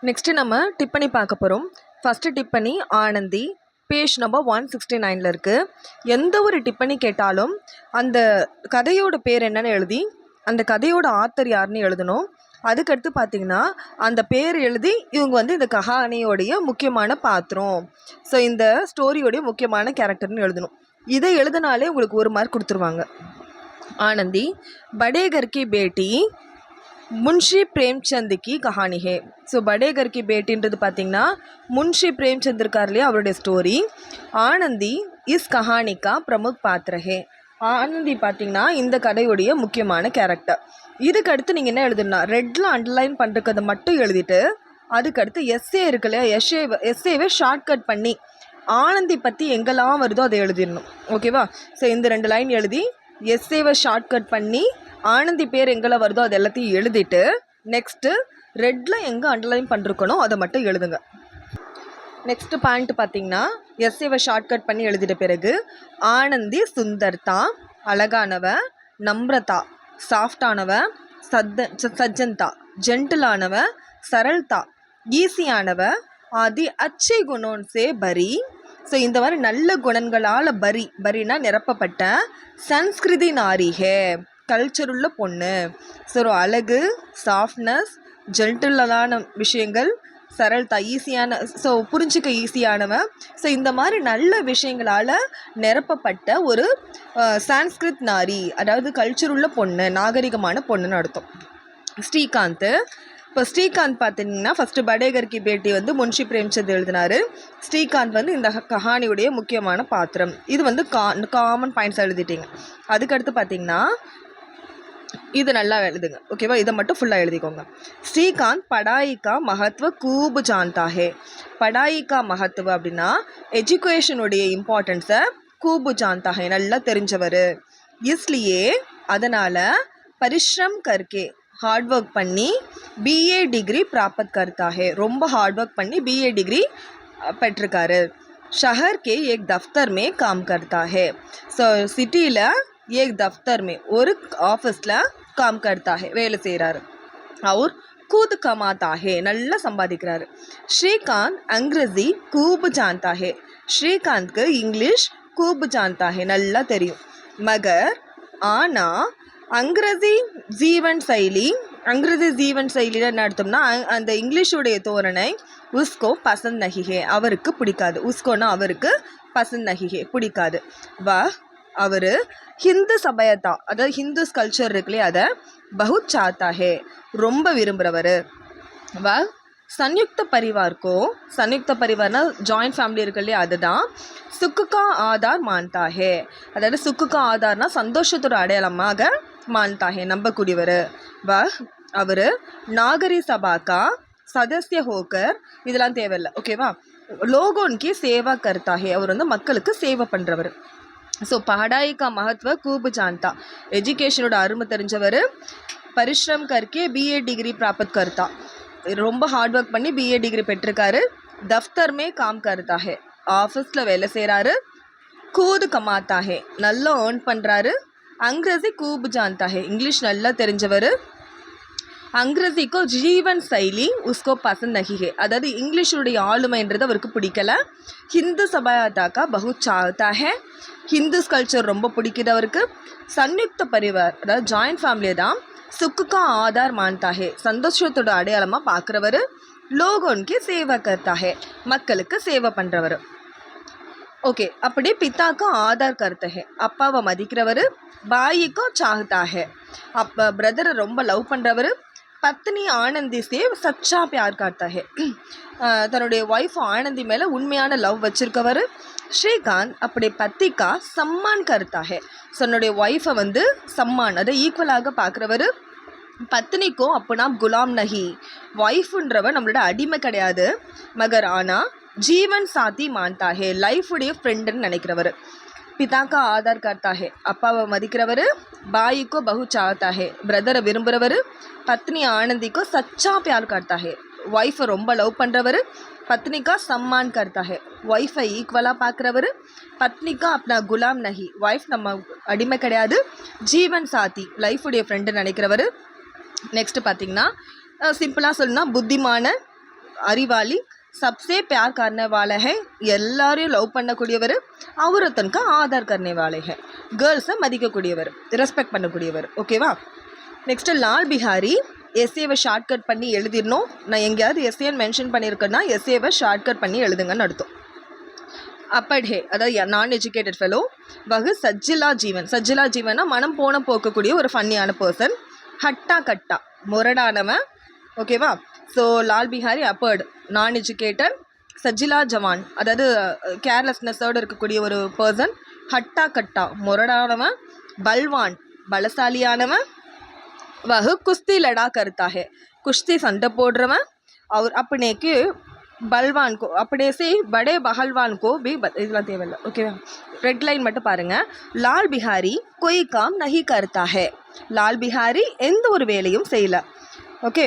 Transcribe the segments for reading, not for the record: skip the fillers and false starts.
Next நம்ம டிப்பனி பார்க்க போகிறோம். ஃபஸ்ட்டு டிப்பனி ஆனந்தி, பேஜ் நம்பர் 169 இருக்குது. எந்த ஒரு டிப்பனி கேட்டாலும் அந்த கதையோட பேர் என்னன்னு எழுதி அந்த கதையோட ஆத்தர் யாருன்னு எழுதணும். அதுக்கடுத்து பார்த்திங்கன்னா அந்த பேர் எழுதி இவங்க இந்த கஹானியோடைய முக்கியமான பாத்திரம், ஸோ இந்த ஸ்டோரியோடைய முக்கியமான கேரக்டர்னு எழுதணும். இதை எழுதினாலே உங்களுக்கு 1 மார்க் கொடுத்துருவாங்க. ஆனந்தி, படே கர் கி பேட்டி முன்ஷி பிரேம்சந்த் கி கஹானி ஹே. ஸோ படே கர் கி பேட்டின்றது பார்த்திங்கன்னா முன்ஷி பிரேம்சந்த் இருக்கார் இல்லையா, அவருடைய ஸ்டோரி. ஆனந்தி இஸ் கஹானி கா பிரமுக் பாத்திர ஹே. ஆனந்தி பார்த்திங்கன்னா இந்த கதையுடைய முக்கியமான கேரக்டர். இதுக்கடுத்து நீங்கள் என்ன எழுதணும்னா ரெட்டில் அண்டர்லைன் பண்ணுறதை மட்டும் எழுதிட்டு அதுக்கடுத்து எஸ்ஏ இருக்கு இல்லையா, எஸ்ஏவை ஷார்ட்கட் பண்ணி ஆனந்தி பற்றி எங்கெல்லாம் வருதோ அதை எழுதிடணும். ஓகேவா? ஸோ இந்த 2 லைன் எழுதி எஸ்ஏவை ஷார்ட்கட் பண்ணி ஆனந்தி பேர் எங்கெல்லாம் வருதோ அது எல்லாத்தையும் எழுதிட்டு நெக்ஸ்ட்டு ரெட்டில் எங்கே அண்டர்லைன் பண்ணிருக்கணும் அதை மட்டும் எழுதுங்க. நெக்ஸ்ட்டு பாயிண்ட் பார்த்திங்கன்னா எஸ்ஏவை ஷார்ட்கட் பண்ணி எழுதிட்ட பிறகு ஆனந்தி சுந்தர்தா, அழகானவ, நம்ரதா, சாஃப்டானவ, சஜ்ஜந்தா, ஜென்டிலானவ, சரள்தா, ஈஸியானவ, ஆதி அச்சை குணோன் சே பரி. ஸோ இந்த மாதிரி நல்ல குணங்களால் பரினா நிரப்பப்பட்ட சன்ஸ்கிருதி நாரிகே, கல்ச்சருள்ள பொண்ணு. ஸோ அழகு, சாஃப்ட்னஸ், ஜென்டிலான விஷயங்கள், சரள்தா ஈஸியான, ஸோ புரிஞ்சிக்க ஈஸியானவன். ஸோ இந்த மாதிரி நல்ல விஷயங்களால் நிரப்பப்பட்ட ஒரு சான்ஸ்கிரித் நாரி, அதாவது கல்ச்சருள்ள பொண்ணு, நாகரிகமான பொண்ணுன்னு அர்த்தம். ஸ்ரீகாந்த், இப்போ ஸ்ரீகாந்த் பார்த்தீங்கன்னா ஃபஸ்ட்டு படே கர் கி பேட்டி முன்ஷி பிரேம்சந்த் எழுதினார். ஸ்ரீகாந்த் இந்த கஹானியுடைய முக்கியமான பாத்திரம். இது காமன் பாயிண்ட்ஸ் எழுதிட்டீங்க. அதுக்கடுத்து பார்த்தீங்கன்னா இது நல்லா எழுதுங்க. ஓகேவா? இதை மட்டும் ஃபுல்லாக எழுதிக்கோங்க. ஸ்ரீகாந்த் படாயி கா மகத்துவ கூபு ஜான்தா ஹே. படாயி கா மகத்துவ அப்படின்னா எஜுகேஷனுடைய இம்பார்ட்டன்ஸை கூபு ஜான்தா ஹே, நல்லா தெரிஞ்சவர். இஸ்லியே அதனால் பரிஷ்ரம் கர்கே, ஹார்ட் ஒர்க் பண்ணி பிஏ டிகிரி பிராப்த் கர்த்தா ஹே, ரொம்ப ஹார்ட் ஒர்க் பண்ணி பிஏ டிகிரி பெற்றிருக்காரு. ஷஹர் கே ஏக் தஃப்தர் மே காம் கர்த்தா ஹே. ஸோ சிட்டியில் ஏக் தஃப்தர் மே, ஒரு ஆஃபீஸில் காம் கர்த்தா ஹே, வேலை செய்கிறாரு. அவர் கூது கமாத்தா ஹே, நல்லா சம்பாதிக்கிறாரு. ஸ்ரீகாந்த் அங்கிரேசி கூபு ஜான்தா ஹே. ஸ்ரீகாந்த்க்கு இங்கிலீஷ் கூபு ஜான்தா ஹே, நல்லா தெரியும். மகர் ஆனால் அங்கிரேசி ஜீவன் சைலி, அங்கிரேசி ஜீவன் சைலியில் என்ன அர்த்தம்னா அந்த இங்கிலீஷுடைய தோரணை உஸ்கோ பசந்த் நஹிஹே, அவருக்கு பிடிக்காது. உஸ்கோனா அவருக்கு, பசந்த் நஹிஹே பிடிக்காது. அவர் ஹிந்து சபையத்தா, அதாவது ஹிந்துஸ் கல்ச்சர் இருக்குல்லையே, அதை பகுத் சாத்தா ஹே, ரொம்ப விரும்புகிறவர். சன்யுக்த பரிவார்க்கோ, சன்யுக்த பரிவார்னா ஜாயிண்ட் ஃபேமிலி இருக்கு இல்லையா, அதுதான் சுக்குக்கா ஆதார் மான்தா ஹே, அதாவது சுக்குக்கா ஆதார்னா சந்தோஷத்தோட அடையாளமாக மான்தா ஹே, நம்பக்கூடியவர். அவர் நாகரி சபாக்கா சதஸ்ய ஹோக்கர், இதெல்லாம் தேவையில்லை. ஓகேவா? லோகோன்கி சேவா கர்த்தா ஹே, அவர் மக்களுக்கு சேவை பண்ணுறவர். ஸோ படாயி கா மகத்துவ கூபு ஜான்தா, எஜுகேஷனோட அருமை தெரிஞ்சவர். பரிஷ்ரம் கர்க்கே பிஏ டிகிரி பிராப்த் கர்த்தா, ரொம்ப ஹார்ட் ஒர்க் பண்ணி பிஏ டிகிரி பெற்றிருக்காரு. தஃப்தர் மே காம் கர்த்தா ஹே, ஆஃபீஸில் வேலை செய்கிறாரு. கூது கமாத்தா ஹே, நல்லா ஏர்ன் பண்ணுறாரு. அங்கிரேசி கூபு ஜான்தா ஹே, இங்கிலீஷ் நல்லா தெரிஞ்சவர். அங்கிரேசிக்கோ ஜீவன் சைலி உஸ்கோ பசந்த் நஹி ஹே, அதாவது இங்கிலீஷுடைய ஆளுமைன்றது அவருக்கு பிடிக்கல. ஹிந்து சபாயாத்தாக்கா பகுத் சாத்தா ஹே, ஹிந்துஸ் கல்ச்சர் ரொம்ப பிடிக்குது அவருக்கு. சன்யுக்த பரிவார், அதாவது ஜாயிண்ட் ஃபேமிலியை தான் சுக்குக்கா ஆதார் மான்தா ஹே, சந்தோஷத்தோட அடையாளமாக பார்க்குறவர். லோகோன்கி சேவா கர்த்தா ஹே, மக்களுக்கு சேவை பண்ணுறவர். ஓகே, அப்படியே பித்தாக்கோ ஆதார் கர்த்தா ஹே, அப்பாவை மதிக்கிறவர். பாயிக்கோ சாஹ்தா ஹே, அப்போ பிரதரை ரொம்ப லவ் பண்ணுறவர். பத்னி ஆனந்தி சே சச்சா பியார் கார்த்தா ஹே, தன்னுடைய ஒய்ஃப் ஆனந்தி மேலே உண்மையான லவ் வச்சுருக்கவர். ஸ்ரீகாந்த் அப்படி பத்திக்கா சம்மான் கர்த்தா ஹே, தன்னுடைய ஒய்ஃபை சம்மான், அதை ஈக்குவலாக பார்க்குறவர். பத்னிக்கும் அப்படின்னா குலாம் நஹி, ஒய்ஃபுன்றவன் நம்மளோட அடிமை கிடையாது. மகர் ஆனால் ஜீவன் சாத்தி மான்தா ஹே, லைஃபுடைய ஃப்ரெண்டுன்னு நினைக்கிறவர். பிதாக்கா ஆதார் கர்த்தா ஹே, அப்பாவை மதிக்கிறவர். பாயிக்கோ பகு சாத்தா ஹே, பிரதரை விரும்புகிறவர். பத்னி ஆனந்திக்கோ சச்சா பியார் கர்த்தா ஹே, ஒய்ஃபை ரொம்ப லவ் பண்ணுறவர். பத்னிக்கா சம்மான் கர்த்தா ஹே, ஒய்ஃபை ஈக்குவலாக பார்க்குறவர். பத்னிக்கா அப்பனா குலாம் நஹி, ஒய்ஃப் நம்ம அடிமை கிடையாது. ஜீவன் சாத்தி, லைஃபுடைய ஃப்ரெண்டு நினைக்கிறவர். நெக்ஸ்ட்டு பார்த்திங்கன்னா சிம்பிளாக சொல்லணும்னா புத்திமான, அறிவாளி, सबसे प्यार करने वाला है, எல்லாரையும் லவ் பண்ணக்கூடியவர், அவரத்தனுக்கு ஆதர் करने वाले है, கேர்ள்ஸை மதிக்கக்கூடியவர், ரெஸ்பெக்ட் பண்ணக்கூடியவர். ஓகேவா? நெக்ஸ்ட்டு லால் பிஹாரி எஸ்ஏவை ஷார்ட்கட் பண்ணி எழுதிடணும். நான் எங்கேயாவது எஸ்ஏன்னு மென்ஷன் பண்ணியிருக்கேன்னா எஸ்ஏவை ஷார்ட்கட் பண்ணி எழுதுங்கன்னு அர்த்தம். அப்படே அதாவது நான் எஜுகேட்டட் ஃபெலோ. வகு சஜ்ஜிலா ஜீவன். சஜ்ஜிலா ஜீவனா மனம் போன போக்கக்கூடிய ஒரு ஃபன்னியான பர்சன். ஹட்டா கட்டா முரடானவன். ஓகேவா? ஸோ லால் பிஹாரி அப்பர்டு நான் எஜுகேட்டட். சஜ்ஜிலா ஜவான் அதாவது கேர்லெஸ்னஸோடு இருக்கக்கூடிய ஒரு பர்சன். ஹட்டா கட்டா முரடானவன். பல்வான் பலசாலியானவன். வகு குஸ்தி லடா கருத்தா ஹே, குஸ்தி சண்டை போடுறவன். அவர் அப்படினேக்கு பல்வான் கோ அப்படியே से बड़े பஹல்வான் கோ भी இதெல்லாம் தேவையில்லை. ஓகேவா? ரெட் லைன் மட்டும் பாருங்கள். லால் பிஹாரி कोई काम नहीं करता है. லால் பிஹாரி எந்த ஒரு வேலையும் செய்யலை. ஓகே.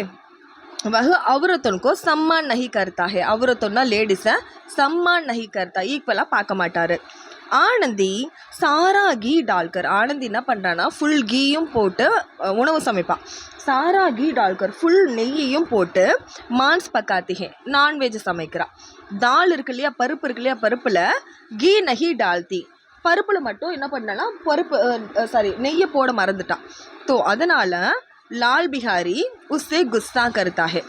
वह औरतों को सम्मान नहीं करता है. औरतोंना லேடிஸை சம்மான் नहीं करता, ஈக்குவலாக பார்க்க மாட்டார். ஆனந்தி சாரா கீ டால்கர். ஆனந்தி என்ன பண்ணுறான்னா ஃபுல் கீயும் போட்டு உணவு சமைப்பான். சாரா கீ டால்கர் ஃபுல் நெய்யையும் போட்டு மான்ஸ் பக்காத்திகே நான்வெஜ் சமைக்கிறான். தால் இருக்கு இல்லையா, பருப்பு இருக்கு இல்லையா, பருப்பில் கீ நகி டால்தி, பருப்பில் மட்டும் என்ன பண்ணலாம், நெய்யை போட மறந்துட்டான். ஸோ அதனால் லால் பிஹாரி உஸ்ஸே குஸ்ஸா கருத்தாகே.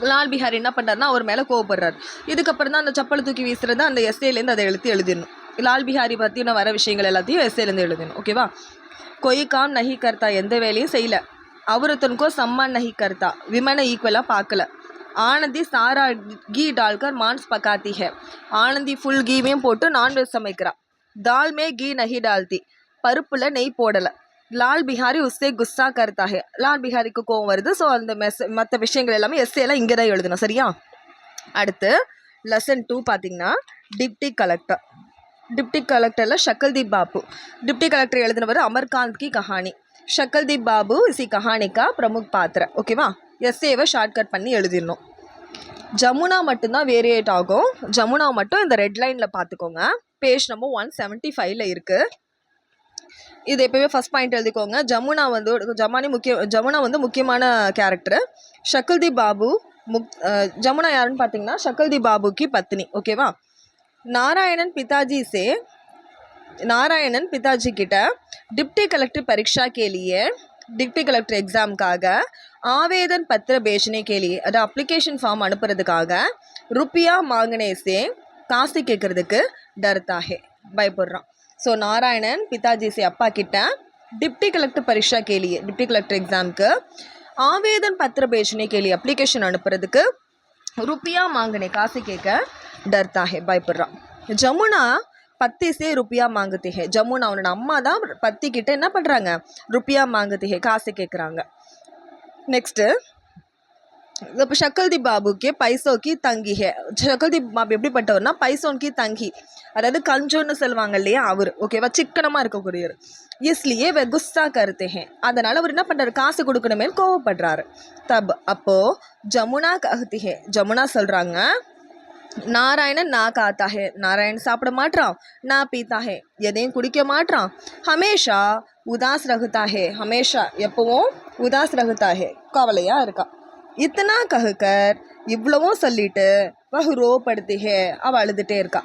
லால் பிஹாரி என்ன பண்ணுறாருன்னா அவர் மேலே கோவப்படுறாரு. இதுக்கப்புறம் தான் அந்த சப்பலை தூக்கி வீசுறது அந்த எஸ்ஏலேருந்து அதை எழுதிடணும். லால் பிஹாரி பற்றின வர விஷயங்கள் எல்லாத்தையும் எஸ்ஏலேருந்து எழுதணும். ஓகேவா? கொய் காம் நஹி கர்த்தா, எந்த வேலையும் செய்யலை. அவரத்தனுக்கோ சம்மான் நஹி கர்த்தா, விமனை ஈக்குவலாக பார்க்கல. ஆனந்தி சாரா கீ டால்கர் மான்ஸ் பக்காத்தி ஹே. ஆனந்தி ஃபுல் கீவையும் போட்டு நான்வெஜ் சமைக்கிறா. தால் மே கீ நஹி டால்தி, பருப்பில் நெய் போடலை. லால் பிஹாரி உஸ்ஸே குஸ்ஸா கருத்தா ஹே. லால் பிஹாரிக்கு கோவம் வருது. ஸோ அந்த மற்ற விஷயங்கள் எல்லாமே எஸ்ஏலாம் இங்கே தான் எழுதணும். சரியா? அடுத்து லெசன் 2 பார்த்திங்கன்னா டிப்டி கலெக்டர். डिप्टी कलेक्टर शकलदीप बाबू. डिप्टी कलेक्टर எழுதினவர் अमरकांत की कहानी. शकलदीप बाबू इसी कहानी का प्रमुख पात्र. ஓகேவா? எஸ்ஏவை ஷார்ட்கட் பண்ணி எழுதிடணும். ஜமுனா மட்டும்தான் வேரியேட் ஆகும். ஜமுனா மட்டும் இந்த ரெட் லைனில் பார்த்துக்கோங்க. பேஜ் நம்பர் 175 இருக்குது. இது எப்போவே ஃபஸ்ட் பாயிண்ட் எழுதிக்கோங்க. ஜமுனா வந்து முக்கியமான கேரக்டர். ஷக்கல்தீப் பாபு ஜமுனா யாருன்னு பார்த்தீங்கன்னா ஷக்கல்தீப் பாபுக்கு பத்னி. ஓகேவா? नारायणन पिताजी किட்ட डिप्टी कलेक्टर परीक्षा के लिए, डिप्टी कलेक्टर एग्जामக்காக आवेदन पत्र भेजने के लिए, அது அப்ளிகேஷன் ஃபார்ம் அனுப்புறதுக்காக रुपया मांगने से காசு கேட்கறதுக்கு डरता है, பயப்படுறான். ஸோ நாராயணன் பிதாஜி से அப்பா கிட்ட डिप्टी कलेक्टर परीक्षा के लिए, डिप्टी कलेक्टर एग्जामக்கு आवेदन पत्र भेजने के लिए அப்ளிகேஷன் அனுப்புறதுக்கு रुपया मांगने காசு கேட்க डरता है, பயப்படுறான். ஜமுனா பத்தி சே ருப்பியா மாங்குத்தி ஹே. ஜமுனா அவனோட அம்மா தான் பத்தி கிட்ட என்ன பண்ணுறாங்க, ருப்பியா மாங்குத்தி ஹே, காசு கேட்குறாங்க. நெக்ஸ்ட்டு இப்போ ஷக்கல்தீப் பாபுக்கே பைசோக்கி தங்கி ஹே. ஷக்கல்தீப் பாபு எப்படிப்பட்டவர்னா பைசோன்கி தங்கி, அதாவது கஞ்சோன்னு சொல்லுவாங்க இல்லையா அவர். ஓகேவா? சிக்கனமாக இருக்கக்கூடியவர். இஸ்லியே வே குஸ்ஸா கருத்தே ஹே. அதனால் அவர் என்ன பண்ணுறாரு, காசு கொடுக்கணுமே கோவப்படுறாரு. அப்போது ஜமுனா கஹத்தி ஹே. ஜமுனா சொல்கிறாங்க நாராயணன் ना खाता है, நாராயணன் சாப்பிட மாட்டான். ना पीता है, எதையும் குடிக்க மாட்டான். हमेशा उदास रहता है, हमेशा எப்பவும் उदास रहता है, கவலையாக இருக்கான். इतना कहकर இவ்வளவும் சொல்லிட்டு वह रो पड़ती है, அவள் அழுதுகிட்டே இருக்கா.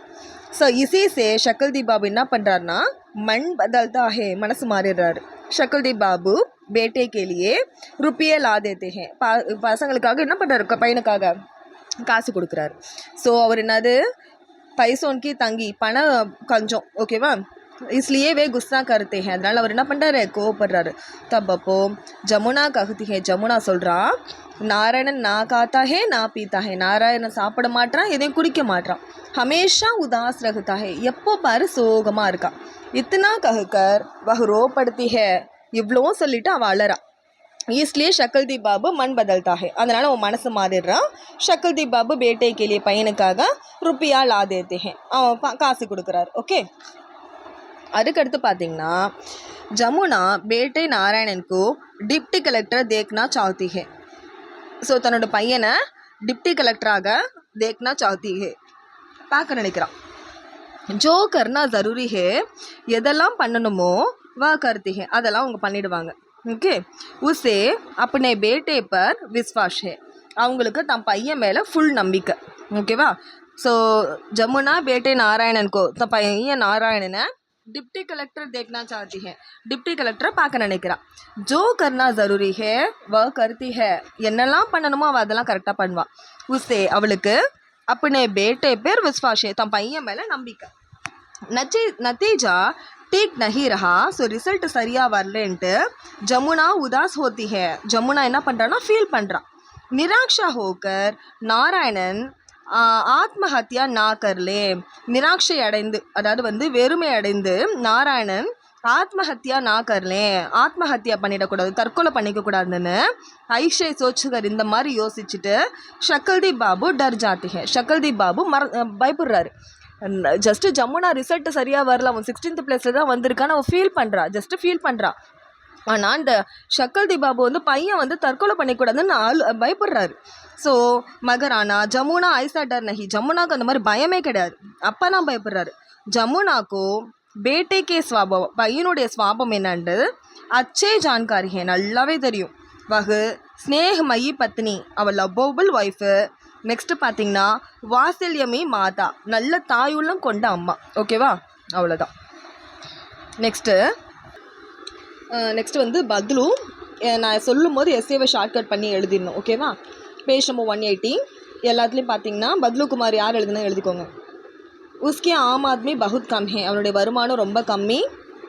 ஸோ இசி சே ஷக்கல்தீப் பாபு என்ன பண்ணுறாருனா மண் பதல்தா ஹே, மனசு மாறிடுறாரு. ஷக்கல்தீப் பாபு பேட்டே கேலியே ருப்பியே லா தேத்தே ஹே. பசங்களுக்காக என்ன பண்ணுறாரு, பையனுக்காக காசு கொடுக்குறாரு. ஸோ அவர் என்னது பைசோன்கி தங்கி, பணம் கஞ்சம். ஓகேவா? इसलिए वे गुस्सा करते हैं, அதனால் அவர் என்ன பண்ணுறாரு, கோவப்படுறாரு. அப்போ ஜமுனா கஹத்தி ஹே. ஜமுனா சொல்கிறா நாராயணன் ना खाता है ना पीता है, நாராயணன் சாப்பிட மாட்டான், எதையும் குடிக்க மாட்டான். हमेशा उदास रहता है, எப்போ பாரு சோகமாக இருக்கான். इतना कहकर वह रो पड़ती है, இவ்வளவும் சொல்லிட்டு அவள் அழறா. इसलिए ஷக்கல்தீப் பாபு மண் பதல்தா ஹே. அதனால் அவன் மனசு மாறிடுறான். ஷக்கல்தீப் பாபு பேட்டை கேலிய பையனுக்காக ருப்பியா லா தேத்தே ஹே, அவன் காசு கொடுக்குறாரு. ஓகே. அதுக்கடுத்து பார்த்தீங்கன்னா ஜமுனா பேட்டை நாராயணனுக்கு டிப்டி கலெக்டர் தேக்னா சாத்தி ஹே. ஸோ தன்னோட பையனை டிப்டி கலெக்டராக தேக்னா சாத்தி ஹே, பார்க்க நினைக்கிறான். ஜோ கர்னா ஜரூரி ஹே, எதெல்லாம் பண்ணணுமோ வா கருத்தி ஹே, அதெல்லாம் அவங்க பண்ணிடுவாங்க. ओके, उसे अपने बेटे पर विश्वास है, அவங்களுக்கு தன் பையன் மேலே ஃபுல் நம்பிக்கை. ஓகேவா? ஸோ ஜமுனா பேட்டே நாராயணன் கோ தன் பையன் நாராயணனை डिप्टी कलेक्टर देखना चाहती है. डिप्टी कलेक्टर பார்க்க நினைக்கிறா. जो करना ज़रूरी है वह करती है. என்னெல்லாம் பண்ணணுமோ அவள் அதெல்லாம் கரெக்டாக பண்ணுவாள். உஸ்ஸே அவளுக்கு अपने बेटे पर विश्वास है. தன் பையன் மேலே நம்பிக்கை. नतीजा ठीक नहीं रहा. ஸோ ரிசல்ட் சரியாக வரலன்ட்டு ஜமுனா உதாஸ் होती है. ஜமுனா என்ன பண்ணுறான்னா ஃபீல் பண்ணுறா. निराशा होकर नारायणन ஆத்மஹத்யா நா கர்லே. நிராட்சை அடைந்து, அதாவது வெறுமை அடைந்து நாராயணன் ஆத்மஹத்யா நா கர்லே, ஆத்மஹத்யா பண்ணிடக்கூடாது, தற்கொலை பண்ணிக்க கூடாதுன்னு ஐஷை சோச்சுகர் இந்த மாதிரி யோசிச்சுட்டு ஷக்கல்தீப் பாபு டர் ஜாத்திஹே. ஷக்கல்தீப் பாபு பயப்படுறாரு. ஜஸ்ட்டு ஜமுனா ரிசல்ட் சரியாக வரல, அவன் 16th பிளேஸில் தான் வந்திருக்கான்னு அவன் ஃபீல் பண்ணுறா, ஜஸ்ட்டு ஃபீல் பண்ணுறா. ஆனால் இந்த ஷக்கல்தீப் பாபு பையன் தற்கொலை பண்ணிக்கூடாதுன்னு பயப்படுறாரு. ஸோ மகரானா ஜமுனா ஐசா டர் நஹி. ஜமுனாக்கு அந்த மாதிரி பயமே கிடையாது, அப்போ தான் பயப்படுறாரு. ஜமுனாக்கோ பேட்டைக்கே ஸ்வாபம், பையனுடைய ஸ்வாபம் என்னன்றது அச்சே ஜான்காரி ஹே, நல்லாவே தெரியும். வகு ஸ்னேஹ்மயி பத்னி, அவள் லவ்வபிள் ஒய்ஃபு. நெக்ஸ்ட்டு பார்த்தீங்கன்னா வாசல்யமி மாதா, நல்ல தாயுள்ளம் கொண்ட அம்மா. ஓகேவா? அவ்வளோதான். நெக்ஸ்ட்டு பத்லு. நான் சொல்லும் போது எஸ்ஏவை ஷார்ட்கட் பண்ணி எழுதிடணும். ஓகேவா? பேஜ் நம்பர் 180 எல்லாத்துலேயும் பார்த்தீங்கன்னா பத்லு குமார் யார் எழுதுனா எழுதிக்கோங்க. உஸ்கே ஆம் ஆத்மி பகுத் கம் ஹே, அவனுடைய வருமானம் ரொம்ப கம்மி.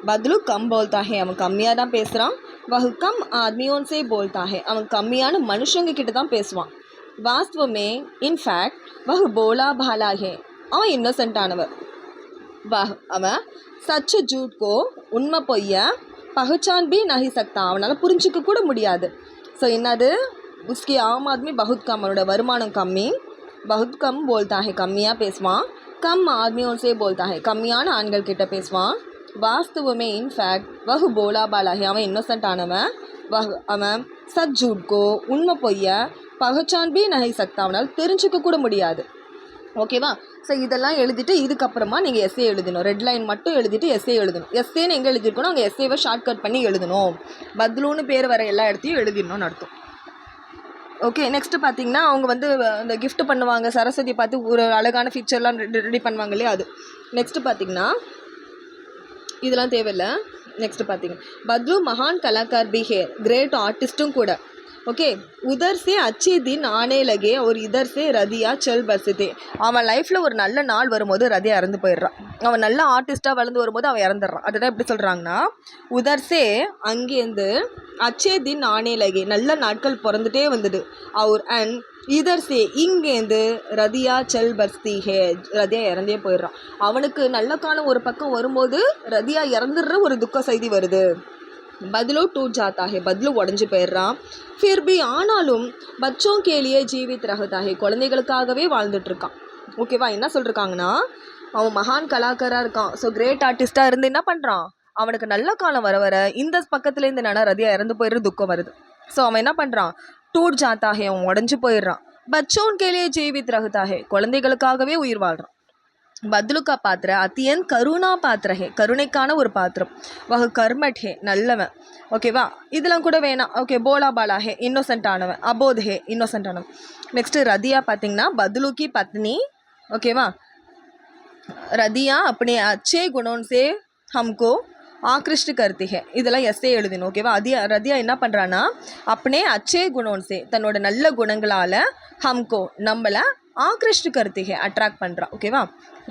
பத்லு கம் போல்தா ஹே, அவன் கம்மியாக தான் பேசுகிறான். வஹு கம் ஆத்மியோன் சே போல்தா ஹே, அவன் கம்மியான மனுஷங்க கிட்ட தான் பேசுவான். வாஸ்தவமே இன்ஃபேக்ட் வஹு போலா பாலா ஹே, அவன் இன்னோசென்ட்டானவன். அவன் சச்சு ஜூட்கோ, உண்மை பொய்ய பகுச்சான் பி நஹி சக்தா, அவனால் புரிஞ்சிக்க கூட முடியாது. ஸோ என்னது, உஸ்கே ஆம் ஆத்மி பகுத் கம், அவனோட வருமானம் கம்மி. பகுத் கம் போல்தா ஹே, கம்மியாக பேசுவான். கம் ஆத்மியோன் சே போல்தா ஹே, கம்மியான ஆண்கள் கிட்ட பேசுவான். வாஸ்தவமே இன்ஃபேக்ட் வஹு போலா பாலா ஹே, அவன் இன்னோசென்ட் ஆனவன். அவன் சத் ஜூட்கோ, உண்மை பொய்ய பகுச்சான் பி நஹி சக்தா, அவனால் தெரிஞ்சிக்க கூட முடியாது. ஓகேவா? ஸோ இதெல்லாம் எழுதிட்டு இதுக்கப்புறமா நீங்கள் எஸ்ஏ எழுதணும். ரெட் லைன் மட்டும் எழுதிட்டு எஸ்ஏ எழுதணும். எஸ்ஏன்னு எங்கே எழுதிருக்கணும், அங்கே எஸ்ஏவை ஷார்ட்கட் பண்ணி எழுதணும். பத்லுன்னு பேர் வர எல்லா இடத்தையும் எழுதிடணும்னு அர்த்தம். ஓகே, நெக்ஸ்ட்டு பார்த்தீங்கன்னா அவங்க இந்த கிஃப்ட் பண்ணுவாங்க, சரஸ்வதி பார்த்து ஒரு அழகான ஃபீச்சர்லாம் ரெடி பண்ணுவாங்க இல்லையா, அது. நெக்ஸ்ட்டு பார்த்தீங்கன்னா இதெல்லாம் தேவையில்லை. நெக்ஸ்ட்டு பார்த்தீங்கன்னா பத்லு மகான் கலாக்கார் பி ஹே, கிரேட் ஆர்டிஸ்ட்டும் கூட. ஓகே, உதர் சே அச்சி தின் ஆனே லகே ஒரு இதர் சே ரதியா செல் பர்சிதே. அவன் லைஃப்பில் ஒரு நல்ல நாள் வரும்போது ரதியா இறந்து போயிடுறான். அவன் நல்ல ஆர்டிஸ்ட்டாக வளர்ந்து வரும்போது அவன் இறந்துடுறான். அதுதான் எப்படி சொல்கிறாங்கன்னா, உதர் சே அங்கேருந்து அச்சே தின் ஆனே லகே, நல்ல நாட்கள் பிறந்துட்டே வந்தது. அண்ட் இதர் சே இங்கேருந்து ரதியா செல் பர்ஸ்தி ஹே, ரதியா இறந்தே போயிடுறான். அவனுக்கு நல்ல காலம் ஒரு பக்கம் வரும்போது ரதியா இறந்துடுற ஒரு துக்க செய்தி வருது. பத்லு டூட் ஜாத்தா ஹே, பத்லு உடஞ்சி போயிடுறான். ஃபிர் பி ஆனாலும் பச்சோं के लिए ஜீவித் ரஹதா ஹே, குழந்தைகளுக்காகவே வாழ்ந்துட்டுருக்கான். ஓகேவா? என்ன சொல்லிருக்காங்கன்னா, அவன் மகான் கலாக்காராக இருக்கான். ஸோ கிரேட் ஆர்டிஸ்ட்டாக இருந்து என்ன பண்ணுறான், அவனுக்கு நல்ல காலம் வர வர இந்த பக்கத்துலேருந்து என்னன்னா ரதியா இறந்து போயிடுற துக்கம் வருது. ஸோ அவன் என்ன பண்ணுறான், டூட் ஜாத்தா ஹே, அவன் உடஞ்சி போயிடுறான். பச்சோं के लिए ஜீவித் ரஹதா ஹே, குழந்தைகளுக்காகவே உயிர் வாழ்கிறான். பத்லு கா பாத்திர அத்தியன் கருணா பாத்திர ஹே, கருணைக்கான ஒரு பாத்திரம். வஹு கர்மட் ஹே, நல்லவன். ஓகேவா? இதெல்லாம் கூட வேணாம். ஓகே, போலா பாலா ஹே, இன்னோசென்ட் ஆனவன். அபோத் ஹே, இன்னோசென்ட் ஆனவன். நெக்ஸ்ட்டு ரதியா பார்த்தீங்கன்னா பத்லு கி பத்னி. ஓகேவா? ரதியா अपने अच्छे गुणों से हमको ஆக்ரிஷ்ட் கர்த்தி ஹே, இதெல்லாம் எஸ்ஏ எழுதணும். ஓகேவா? ரதியா என்ன பண்ணுறான்னா, अपने अच्छे गुणों से, தன்னோட நல்ல குணங்களால் ஹம்கோ, நம்மளை ஆக்ரிஷ்ட் கர்த்தி ஹே, அட்ராக்ட் பண்ணுறான். ஓகேவா?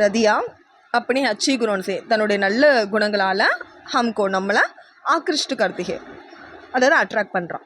ரதியா अपने अच्छे गुणों से, தன்னுடைய நல்ல குணங்களால் ஹம்கோ, நம்மளை ஆக்ரிஷ்ட் கர்த்தி ஹே, அதாவது அட்ராக்ட் பண்ணுறான்.